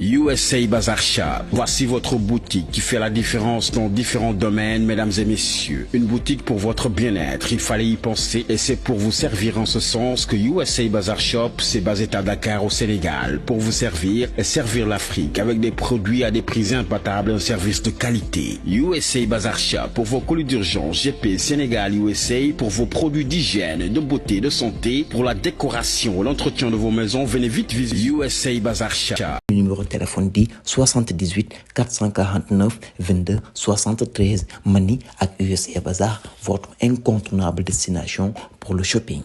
USA Bazar Shop. Voici votre boutique qui fait la différence dans différents domaines, mesdames et messieurs. Une boutique pour votre bien-être. Il fallait y penser et c'est pour vous servir en ce sens que USA Bazar Shop s'est basé à Dakar au Sénégal pour vous servir et servir l'Afrique avec des produits à des prix imbattables et un service de qualité. USA Bazar Shop pour vos colis d'urgence. GP Sénégal USA pour vos produits d'hygiène, de beauté, de santé, pour la décoration, l'entretien de vos maisons. Venez vite visiter USA Bazar Shop. Numéro de téléphone dit 78 449 22 73 Mani ak USA Bazar, votre incontournable destination pour le shopping.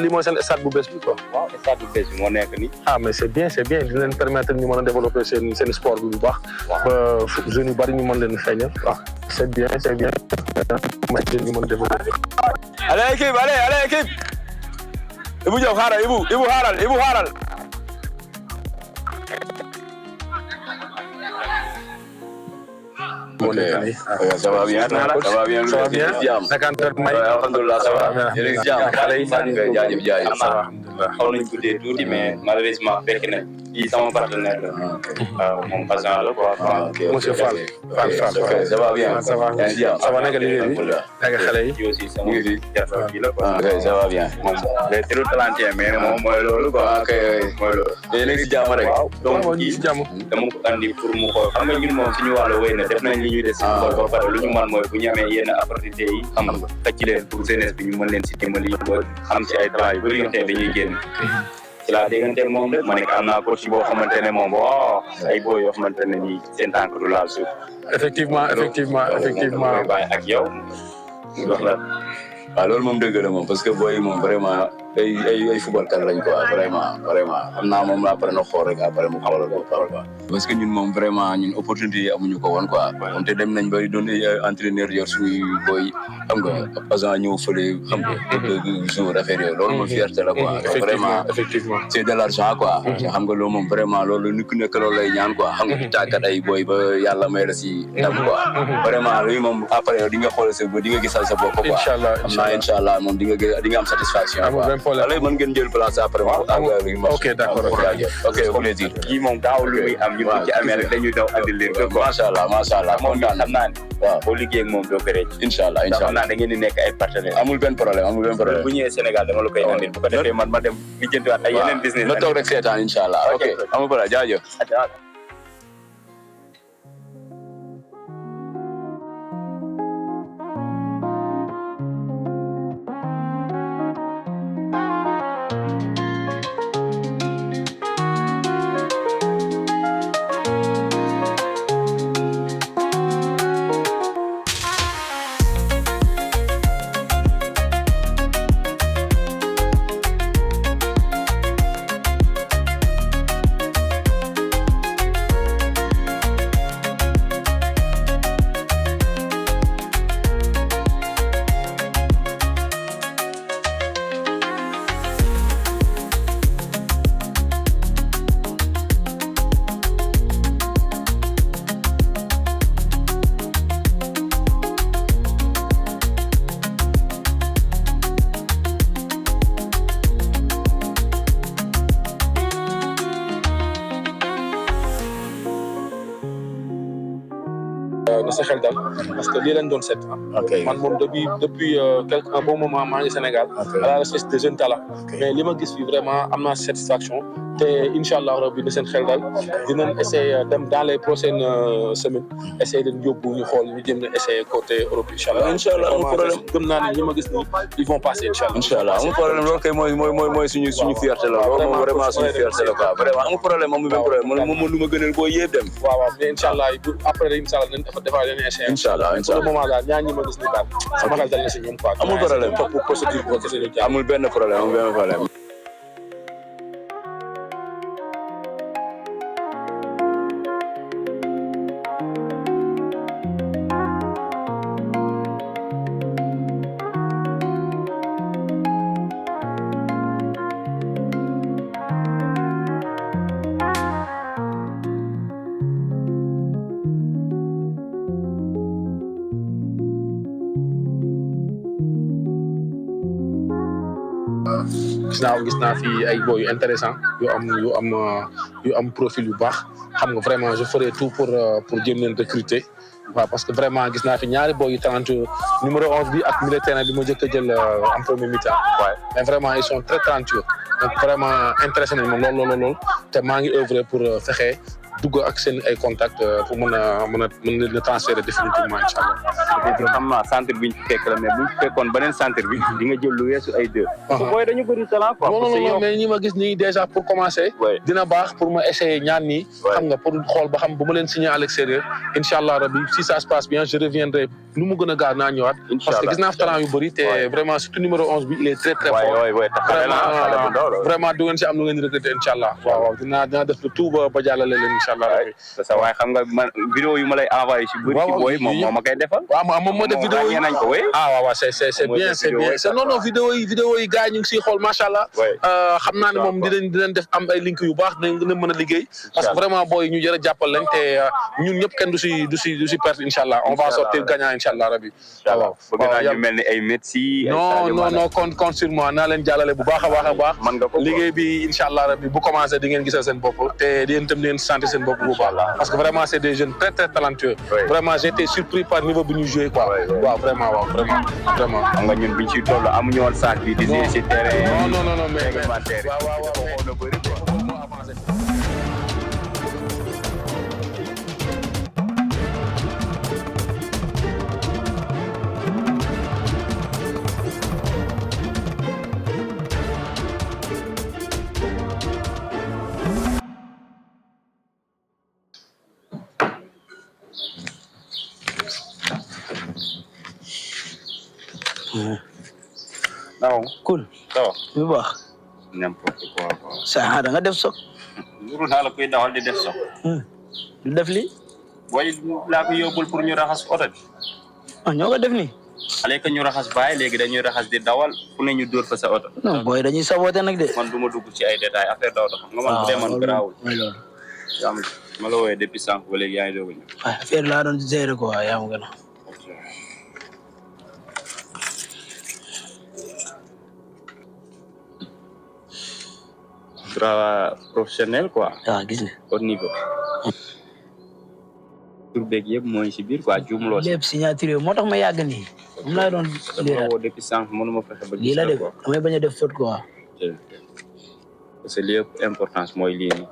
Li mooy seen stade bu bees bi quoi. waaw stade bu bees bi moo nekk nii. ah mais c'est bien di leen permettre ñu mën a développer seen sport bi bu baax. ba jeunes yu bari ñu mën leen feeñal. waaw c'est bien may jeunes ñu mën a développer. allez équipe Ibou Diop xaaral Ibou xaaral. Ça va bien. Naka may alhamdulilah ça va. jërëjëf jàmm xale yi jaajëf. alhamdulilah. xaw nañu guddee tuuti mais malheureusement fekk na kii sama partenaire la. waaw moom patient la quoi. monsieur Fall. ça va bien. ça va naka liggéey bi. naka xale yi. aussi sama jarfa kii la quoi. ça va bien. moom day trop talentueux mais moom mooy loolu quoi. mooy loolu. yéen a ngi si jàmm rek. donc kii dama ko andi pour mu xool xam nga ñun moom suñu wàllu wéy na def nañ li ñuy des si xool ba pare lu ñu mën mooy bu ñu amee yenn opportunité yi xam nga xëcc leen pour jeunesse bi ñu mën leen si dimbali ba am si ay travail yu bëri yoo xam ne dañuy génn ci laa déggante moom rek ma ne am naa coach boo xamante ne moom waaw ay boo yoo xamante ne nii seen tànk du laal suuf. effectivement. bàyyi ak yow wax la. waaw loolu moom dëgg la moom parce que booy moom vraiment ay football kat lañ quoi vraiment xam naa moom après na xool rek après mu xoolal ko quoi. parce que ñun moom vraiment ñun opportunité yi amuñu ko woon quoi. moom te dem nañ ba doon entraîneur yor suñuy booy xam nga agent ñëw fële xam nga jour affaire yooyu loolu moom fierté la quoi. effectivement c'est de l'argent quoi. xam nga loolu moom vraiment loolu nit ku nekk loolu lay ñaan quoi. xam nga di tàggat ay booy ba yàlla may la si ndam quoi. vraiment luy moom après di nga xool sa di nga gisal sa bopp quoi. Inch'Allah moom di nga am satisfaction. allez mën ngeen jël place après. ok d'accord ok plaisir. kii moom daaw lu muy am ñun ci amee rek dañuy daw andil leen ko. macha allah moom xam naa ne. waaw boo liggéey ak moom doo ko rëcc. Inch'Allah xam naa da ngeen di nekk ay partenaires. amul benn problème. bu ñëwee Sénégal dama la koy andil bu ko defee man ma dem lijjantiwaat ay yeneen business. na toog rek seetaan Inch'Allah. ok amul problème jaajëf. na sa xel dal parce que lii lañ doon seet. man moom depuis un bon moment maa ngi Sénégal. à la recherche de jeunes talents. mais li ma gis fii vraiment am naa satisfaction te incha allah rabbi na seen xel dal dinañ essayer dem dans les prochaines semaines essayer de yóbbu ñu xool ñu jëm ne essayer côté Europe incha allah. incha allah amul problème gëm naa ne ñi ma gis nii ils vont passer incha allah. incha allah amul problème loolu kay mooy suñu fierté la loolu moom vraiment suñu fierté la quoi vraiment amul problème amul benn problème moom lu ma gënal boo yéeb dem. waaw mais incha allah après incha allah nañ defaat yeneen échéance. incha allah pour le moment daal ñaar ñi ma gis nii daal sama xel dal na si ñoom quoi. amul problème topp procédure boo gisee ñu amul benn problème. gis naa fi ay boy yu intéressant yu am profil yu baax xam nga vraiment je ferai tout pour jëm leen recruter waaw parce que vraiment gis naa fi ñaari boy yu talentueux numéro 11 bi ak milieu terrain bi ma jëkk a jël en premier mi-temps mais vraiment ils sont très talentueux donc vraiment intéressé nañ ma lool te maa ngi œuvrer pour fexe dugg ak seen ay contacts pour mën a transférer définitivement incha allah. xam naa centre bi ñu fekk la mais bu ñu fekkoon beneen centre bi di nga jël lu weesu ay deux. parce que booy dañu bëri talent quoi. non mais ñi ma gis nii déjà pour commencer. dina baax pour ma essayer ñaan nii. xam nga pour xool ba xam bu ma leen signer à l'extérieur incha allah rabbi si ça se passe bien je reviendrai lu mu gën a gaaw naa ñëwaat. parce que gis naa fi talent yu bëri te vraiment surtout numéro 11 bi il est très très fort. vraiment du ngeen si am lu ngeen recruter incha allah. waaw dinaa def le tout ba jàllale leen incha allah. sa waaye xam nga man vidéo yu ma lay envoyé si bëri ci booy moom moo ma koy defal. waaw moom moo def vidéo yi nañ ko wéy. waaw c'est bien c'est non vidéo yi gars yi ñu ngi siy xool macha allah. xam naa ne moom dinañ def am ay link yu baax dinañ mën a liggéey. parce que vraiment booy ñu jërë jàppal lañ te ñun ñëpp kenn du si perte incha allah on va sortir gagnant incha allah rabi. waaw bëgg naa ñu mel ni ay Messi. non compte sur moi naa leen jàllale bu baax a baax. liggéey bi incha allah rabi bu commencé di ngeen gisal seen bopp te di ngeen tam di ngeen sentir seen bopp bu baax parce que vraiment c'est des jeunes très très talentueux. vraiment j'ai été surpris par niveau bi ñu joué quoi. waaw vraiment. xam nga ñun biñ ciy toll amuñu woon saak bi di jouer ci terrain. non mais waaw cool. waaw bu baax. n'importe quoi. saa da nga def soog. nuru naa la koy dawal di def soog. du def lii. booy laa ko yóbbul pour ñu raxas oto bi. ñoo ko def nii. xale que ñu raxas baay léegi dañuy raxas di dawal fu ne ñu dóor fa sa oto. non booy dañuy saboté nag de. man du ma dugg ci ay détails affaire daw xam nga man bu dee man garaawul. mooy loolu. yaa ma ma la wooyee depuis sànq ba léegi yaa ngi doog a ñëw. affaire laa doon gérer quoi yaa ma gën a. travail professionnel quoi. gis nga. au niveau. tur beeg yëpp mooy si biir quoi juumloo si. lépp signature moo tax ma yàgg nii. moom laa doon dama woo depuis sànq mënuma fexe ba. lii la def damay bañ a def faute quoi. parce que li ëpp importance mooy lii nii.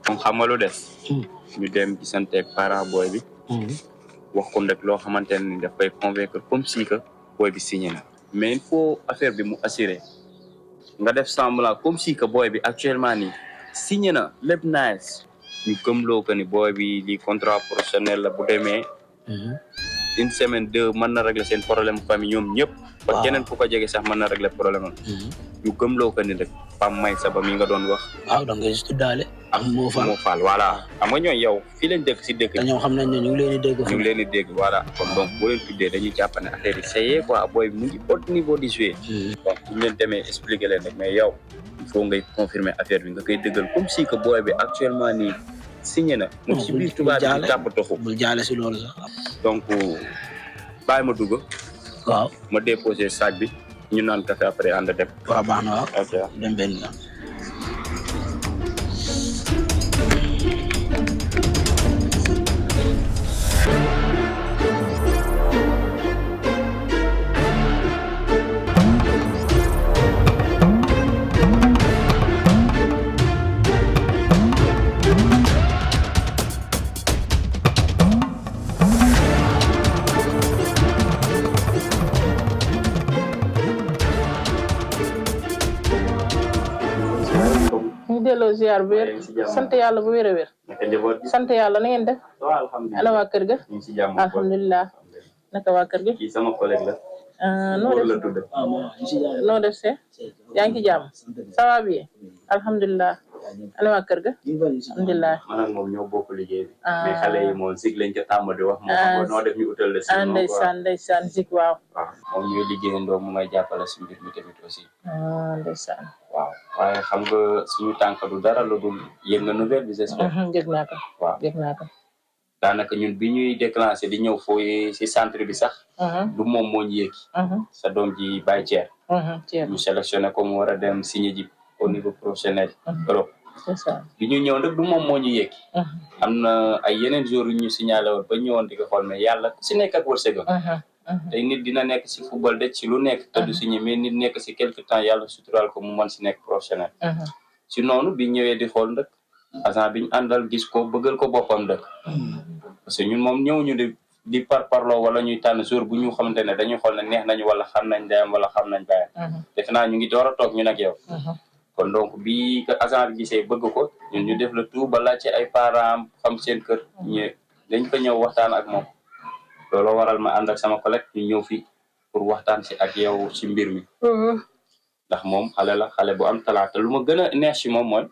donc xam nga lu des. ñu dem gisanteeg parent booy bi. wax ko rek loo xamante ne daf koy convaincre comme si que booy bi signé na. mais il faut affaire bi mu assuré. nga def semblant comme si que booy bi actuellement nii signé na lépp nice ñu gëmloo ko ni booy bi lii contrat professionnel la bu demee une semaine deux mën na régler seen problème famille ñoom ñëpp ba keneen ku ko jege sax mën na régler problème am ñu gëmloo ko ni rek Pam may sa ba mi nga doon wax waaw da nga juste daale ak moo faal voilà xam nga ñooy yow fii lañ dëkk si dëkk ñoom xam nañ ne ñu ngi leen di dégg voilà kon donc boo leen tuddee dañuy jàpp ne affaire yi c'est quoi booy bi mu ngi haut niveau di jouer donc bu ñu leen demee expliquer leen rek mais yow il faut ngay confirmer affaire bi nga koy dëggal comme si que booy bi actuellement nii signé na moom si biir tubaab bi di tàpp toxu bul jaale si loolu sax donc bàyyi ma dugg waaw ma déposé sac bi ñu naan café après ànd dem waaw baax na waaw ok dem benn la delloo ziar bu wér sant yàlla bu wér a wér sant yàlla na ngeen def ana waa kër ga alhamdulilah naka waa kër ga kii sama collègue la noo def noo def see yaa ngi ci jàmm ça va bien alhamdulilah ana waa kër ga alhamdulilah man ak moom ñoo bokk liggéey bi mais xale yi moom zig lañ ca tàmm di wax moom noo def ñu utal la si ndeysaan zig waaw moom ñuy liggéeyandoo mu may jàppale si mbir mi tamit aussi ndeysaan waaw waaye xam nga suñu tànk du dara lu dul yëg nga nouvelle bi j'espère yëg naa ko waaw yëg naa ko daanaka ñun bi ñuy déclenché di ñëw fooy si centre bi sax du moom moo ñu yéegi sa doom ji Baye Thier ñu sélectionné ko mu war a dem signé ji au niveau professionnel Europe bi ñu ñëw nag du moom moo ñu yéegi am na ay yeneen jours yu ñu signalé woon ba ñëwoon di ko xool mais yàlla ku si nekk ak wërsëgam tey nit dina nekk si football de ci lu nekk te du signé mais nit nekk si quelque temps yàlla suturaal ko mu mën si nekk professionnel si noonu bi ñëwee di xool nag agent bi ñu àndal gis ko bëggal ko boppam dëkk parce que ñun moom ñëw ñu di parloo wala ñuy tànn jour bu ñu xamante ne dañuy xool ne neex nañu wala xam nañ ndeyam wala xam nañ bàyyam defe naa ñu ngi door a toog ñu nag yow kon donc bi agent bi gisee bëgg ko ñun ñu def le tout ba laajte ay parents xam seen kër ñu dañ fa ñëw waxtaan ak moom looloo waral ma ànd ak sama collègue ñu ñëw fii pour waxtaan si ak yow si mbir mi ndax moom xale la xale bu am talaata lu ma gën a neex si moom mooy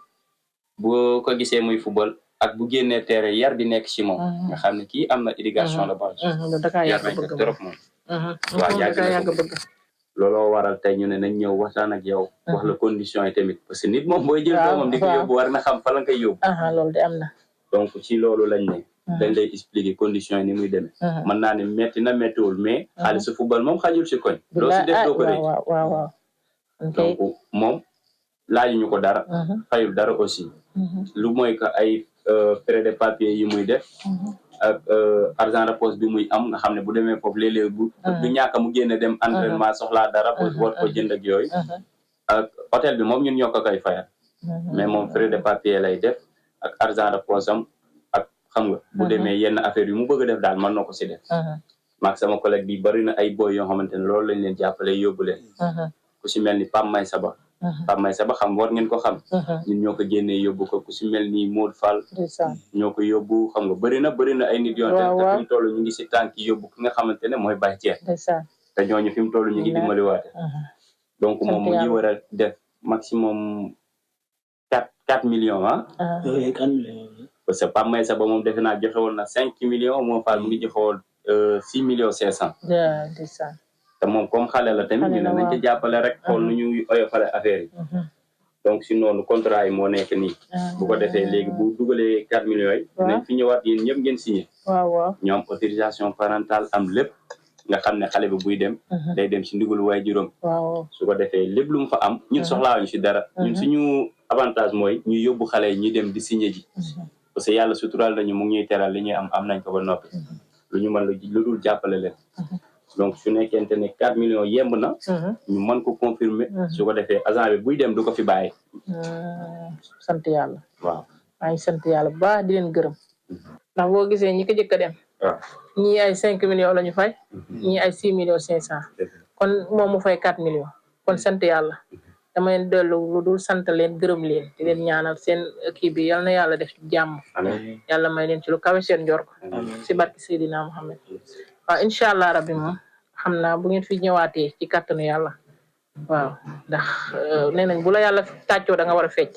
bu ko gisee muy football ak bu génnee terrain yar bi nekk si moom nga xam ne kii am na éducation de base yar nañ ko trop moom waaw yàgg bëgg looloo waral tey ñu ne nañ ñëw waxtaan ak yow wax la condition yi tamit parce que nit moom booy jël doomam di ko yóbbu war na xam fa la koy yóbbu loolu de am na donc ci loolu lañ ne dañ lay expliquer condition yi ni muy demee mën naa ne metti na méttiwul mais xaalis su football moom xajul si koñ loo si def doo ko rëcc donc moom laajuñu ko dara fayul dara aussi lu mooy que ay frais de papier yi muy def ak argent de poche bi muy am nga xam ne bu demee foofu léeg-léeg du ñàkk mu génne dem entraînement soxlaa dara pour war ko jënd ak yooyu ak hôtel bi moom ñun ñoo ko koy fayal mais moom frais de papier lay def ak argent de poche am ak xam nga bu demee yenn affaire yu mu bëgg a def daal mën na ko si def maag sama collègue bi bari na ay boy yoo xamante ne loolu lañ leen jàppale yóbbu leen ku si mel ni Pam May Saba Pam May Saba xam war ngeen ko xam ñun ñoo ko génnee yóbbu ko ku si mel ni Modou Fall ñoo ko yóbbu xam nga bëri na ay nit yoon te fi mu toll ñu ngi si tànk yóbbu ki nga xamante ne mooy Baye Thier te ñooñu fi mu toll ñu ngi dimbali waate donc moom mu ngi war a def maximum 4 millions parce que Pam May Saba moom defe naa joxe woon na 5 millions moo Fall mu ngi joxe woon 6 millions 500 te moom comme xale la tamit ñu ne nañ ci jàppale rek xool nu ñu oyofale affaire yi donc si noonu contrat yi moo nekk nii bu ko defee léegi bu dugalee 4 millions yi nañ fi ñëwaat yéen ñëpp ngeen signé ñoo am autorisation parentale am lépp nga xam ne xale bi buy dem day dem si ndigalu waay juróom su ko defee lépp lu mu fa am ñun soxlaawuñu si dara ñun suñu avantage mooy ñu yóbbu xale yi ñuy dem di signé ji parce que yàlla suturaal nañu mu ngi ñuy teral li ñuy am nañ ko ba noppi lu ñu mën lu dul jàppale leen donc su nekkente ne 4 millions yemb na ñu mën ko confirmer su ko defee agent bi buy dem du ko fi bàyyi sant yàlla waaw maa ngi sant yàlla bu baax di leen gërëm ndax boo gisee ñi ko jëkk a dem ñii ay 5 millions la ñu fay ñii ay 6 millions 500 kon moom mu fay 4 millions kon sant yàlla dama leen dellu lu dul sant leen gërëm leen di leen ñaanal seen kii bi yal na yàlla def jàmm yàlla may leen ci lu kawe seen njort si barki Seydina Muhammad waaw incha allah rabbi moom xam naa bu ngeen fi ñëwaatee ci kàttanu yàlla waaw ndax nee nañ bu la yàlla tàccoo da nga war a fecc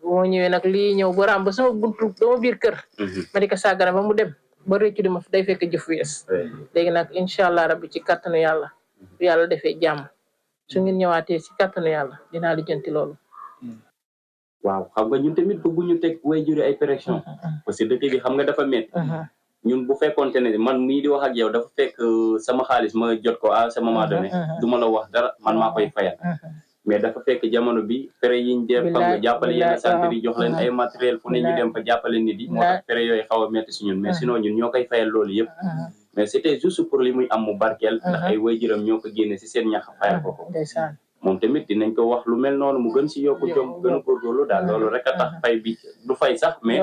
moo ñëwee nag lii ñëw ba raam ba sama buntu dama biir kër ma di ko sàggana ba mu dem ba réccu di ma day fekk jëf wees léegi nag incha allah rabbi ci kàttanu yàlla bu yàlla defee jàmm su ngeen ñëwaatee ci kàttanu yàlla dinaa lijjanti loolu waaw xam nga ñun tamit bëgguñu teg way juri ay pression parce que dëkk bi xam nga dafa métti ñun bu fekkoonte ne man mii di wax ak yow dafa fekk sama xaalis ma jot ko à ce moment donné du ma la wax dara man maa koy fayal mais dafa fekk jamono bi frais yiñ def xam nga jàppale yenn centre yi jox leen ay matériel fu ne ñu dem fa jàppale nit yi moo tax frais yooyu xaw a métti si ñun mais sinon ñun ñoo koy fayal loolu yëpp mais c'était juste pour li muy am mu barkeel ndax ay waajuram ñoo ko génne si seen ñax fayal ko ko moom tamit dinañ ko wax lu mel noonu mu gën si yokku jom gën a góorgóorlu daal loolu rek a tax fay bi du fay sax mais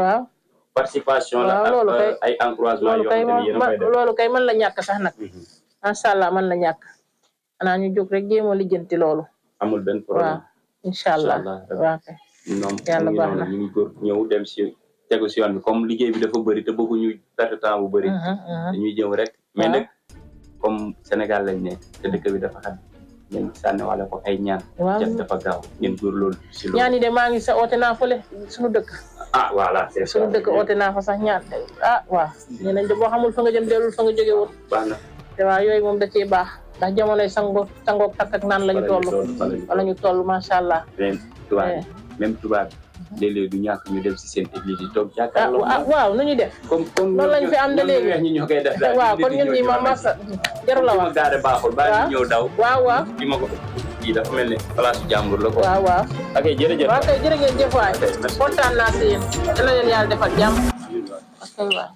participation la ak ay encouragement yoo xamante ni yéen a koy def loolu kay mën la ñàkk sax nag macha allah mën la ñàkk xanaa ñu jóg rek jéem a lijjanti loolu amul benn problème waaw incha allah waaw kay ñoom yàlla baax na ñu ngi góor ñëw dem si tegu si yoon bi comme liggéey bi dafa bëri te bëgguñu perte temps bu bëri dañuy jëw rek mais nag comme Sénégal lañ nekk te dëkk bi dafa xam ngeen sànni wala ko ay ñaan jëf dafa gaaw ngeen góor loolu si loolu ñaan yi de maa ngi sa oote naa fële suñu dëkk voilà c'est ça suñu dëkk oote naa fa sax ñaan waaw nee nañ de boo xamul fa nga jëm dellul fa nga jóge woon baax na te waaw yooyu moom da cee baax ndax jamonoy sangoog takk ak naan lañu toll wala ñu toll macha allah même tubaab léeg-léeg du ñàkk ñu dem si seen église yi toog jàkkaarloo waaw nu ñu def comme loolu lañ fi am de léegi ñi ñoo koy def waaw kon ñun ñi moom masa jarul la wax gaare baaxul baa ñu ñëw daw waaw bi ma ko kii dafa mel ne place jàmbur la ko waaw ok jërëjëf waaw kay jërë ngeen jëf waay kontaan naa si yéen dana leen yàlla defal jàmm ok waay